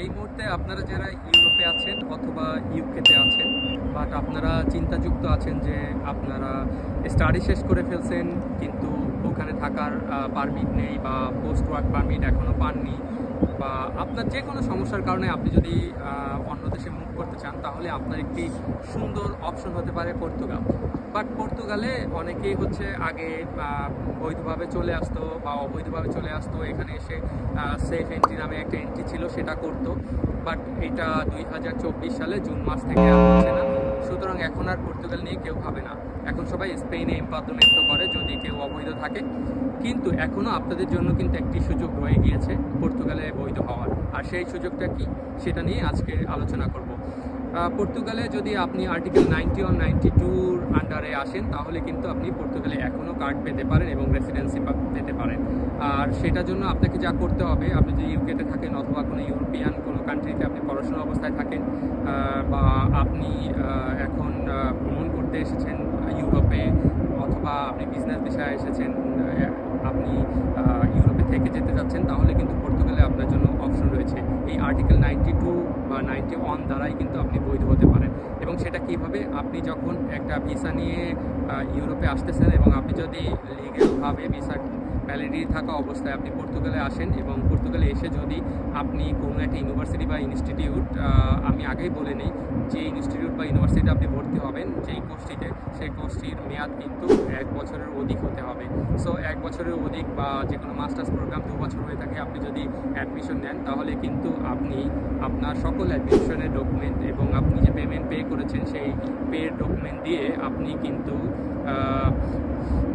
এই মুহূর্তে আপনারা যারা ইউরোপে আছেন অথবা ইউকেতে আছেন, বাট আপনারা চিন্তাযুক্ত আছেন যে আপনারা স্টাডি শেষ করে ফেলছেন কিন্তু ওখানে থাকার পারমিট নেই বা পোস্ট ওয়ার্ক পারমিট এখনও পাননি, বা আপনার যে কোনো সমস্যার কারণে আপনি যদি অন্য দেশে মুভ করতে চান, তাহলে আপনার একটি সুন্দর অপশন হতে পারে পর্তুগাল। বাট পর্তুগালে অনেকেই হচ্ছে আগে বৈধভাবে চলে আসতো বা অবৈধভাবে চলে আসতো, এখানে এসে সেফ এন্ট্রি নামে একটা এন্ট্রি ছিল সেটা করতো, বাট এটা 2024 সালে জুন মাস থেকে আর হচ্ছে না। সুতরাং এখন আর পর্তুগাল নিয়ে কেউ ভাবে না, এখন সবাই স্পেনে এমপাদ্রমেন্টো করে যদি কেউ অবৈধ থাকে। কিন্তু এখনও আপনাদের জন্য কিন্তু একটি সুযোগ রয়ে গিয়েছে পর্তুগালে বৈধ হওয়ার, আর সেই সুযোগটা কি সেটা নিয়ে আজকে আলোচনা করব। পর্তুগালে যদি আপনি আর্টিকেল 91 92-র আন্ডারে আসেন, তাহলে কিন্তু আপনি পর্তুগালে এখনও কার্ড পেতে পারেন এবং রেসিডেন্সি পেতে পারেন। আর সেটার জন্য আপনাকে যা করতে হবে, আপনি যদি ইউকেতে থাকেন অথবা কোনো ইউরোপিয়ান কোনো কান্ট্রিতে আপনি পড়াশোনা অবস্থায় থাকেন, বা আপনি এখন ভ্রমণ করতে এসেছেন ইউরোপে, অথবা আপনি বিজনেস ভিসায় এসেছেন, আপনি ইউরোপে থেকে যেতে যাচ্ছেন, তাহলে কিন্তু পর্তুগালে আপনার জন্য অপশন রয়েছে। এই আর্টিকেল 92 বা 91 দ্বারাই কিন্তু আপনি বৈধ হতে পারেন। এবং সেটা কিভাবে, আপনি যখন একটা ভিসা নিয়ে ইউরোপে আসতেছেন এবং আপনি যদি লিগ্যালভাবে ভিসা ভ্যালিডিটি থাকা অবস্থায় আপনি পর্তুগালে আসেন, এবং পর্তুগালে এসে যদি আপনি কোনো একটা ইউনিভার্সিটি বা ইনস্টিটিউট, আমি আগেই বলে নিই যে ইনস্টিটিউট বা ইউনিভার্সিটিতে আপনি ভর্তি হবেন যেই কোর্সটিতে, সেই কোর্সটির মেয়াদ কিন্তু 1 বছরের অধিক হতে হবে। সো 1 বছরের অধিক বা যে কোনো মাস্টার্স প্রোগ্রাম 2 বছর হয়ে থাকে, আপনি যদি অ্যাডমিশন নেন, তাহলে কিন্তু আপনি আপনার সকল অ্যাডমিশনের ডকুমেন্ট এবং আপনি যে পেমেন্ট পে করেছেন সেই পের ডকুমেন্ট দিয়ে আপনি কিন্তু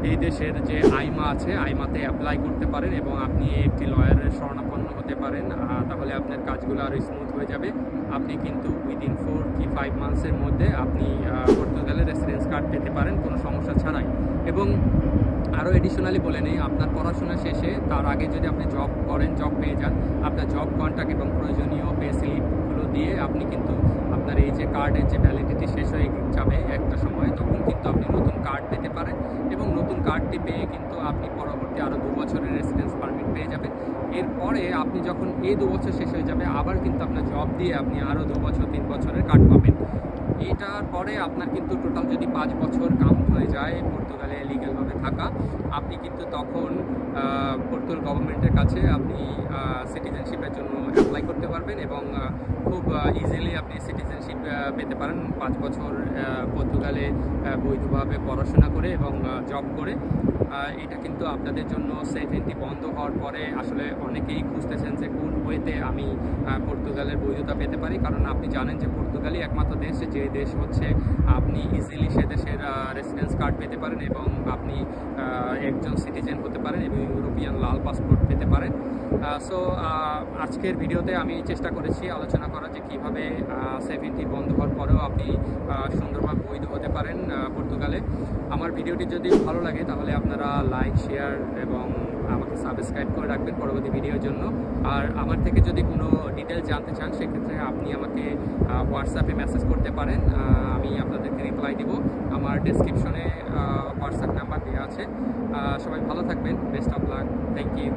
এই দেশের যে আইমা আছে, আইমাতে অ্যাপ্লাই করতে পারেন এবং আপনি একটি লয়ারের শরণাপন্ন হতে পারেন। তাহলে আপনার কাজগুলো আরও স্মুথ হয়ে যাবে। আপনি কিন্তু উইদিন 4 কি 5 মান্থসের মধ্যে আপনি পর্তুগালের রেসিডেন্স কার্ড পেতে পারেন কোনো সমস্যা ছাড়াই। এবং আরও এডিশনালি বলে নেই, আপনার পড়াশোনা শেষে তার আগে যদি আপনি জব করেন, জব পেয়ে যান, আপনার জব কন্ট্রাক্ট এবং প্রয়োজনীয় পে স্লিপগুলো দিয়ে আপনি কিন্তু আপনার এই যে কার্ডের যে ভ্যালিডিটি শেষ হয়ে যাবে একটা সময়, তখন কিন্তু আপনি নতুন কার্ড পেতে পারেন এবং নতুন কার্ডটি পেয়ে কিন্তু আপনি পরবর্তী আরও 2 বছরের রেসিডেন্স পারমিট পেয়ে যাবেন। এরপরে আপনি যখন এই 2 বছর শেষ হয়ে যাবে, আবার কিন্তু আপনার জব দিয়ে আপনি আরও 2 বছর 3 বছরের কার্ড পাবেন। এটার পরে আপনার কিন্তু টোটাল যদি 5 বছর কাউন্ট হয়ে যায় পর্তুগালে লিগ্যালভাবে থাকা, আপনি কিন্তু তখন পর্তুগাল গভর্নমেন্টের কাছে আপনি সিটিজেনশিপের জন্য অ্যাপ্লাই করতে পারবেন এবং খুব ইজিলি আপনি সিটিজেনশিপ পেতে পারেন 5 বছর পর্তুগালে বৈধভাবে পড়াশোনা করে এবং জব করে। এটা কিন্তু আপনাদের জন্য সেফ এন্ট্রি বন্ধ হওয়ার পরে আসলে অনেকেই খুঁজতেছেন যে কোন ওয়েতে আমি পর্তুগালের বৈধতা পেতে পারি, কারণ আপনি জানেন যে পর্তুগালই একমাত্র দেশ যে দেশ হচ্ছে আপনি ইজিলি সে দেশের রেসিডেন্স কার্ড পেতে পারেন এবং আপনি একজন সিটিজেন হতে পারেন এবং ইউরোপিয়ান লাল পাসপোর্ট পেতে পারেন। সো আজকের ভিডিওতে আমি চেষ্টা করেছি আলোচনা করা যে কীভাবে সেফ এন্ট্রি বন্ধ হওয়ার পরেও আপনি সুন্দরভাবে বৈধ হতে পারেন পর্তুগালে। আমার ভিডিওটি যদি ভালো লাগে তাহলে আপনারা লাইক, শেয়ার এবং আমাকে সাবস্ক্রাইব করে রাখবেন পরবর্তী ভিডিওর জন্য। আর আমার থেকে যদি কোনো ডিটেলস জানতে চান, সেক্ষেত্রে আপনি আমাকে হোয়াটসঅ্যাপে মেসেজ করতে পারেন, আমি আপনাদেরকে রিপ্লাই দিব। আমার ডেসক্রিপশনে হোয়াটসঅ্যাপ নাম্বার দেওয়া আছে। সবাই ভালো থাকবেন, best of luck, thank you.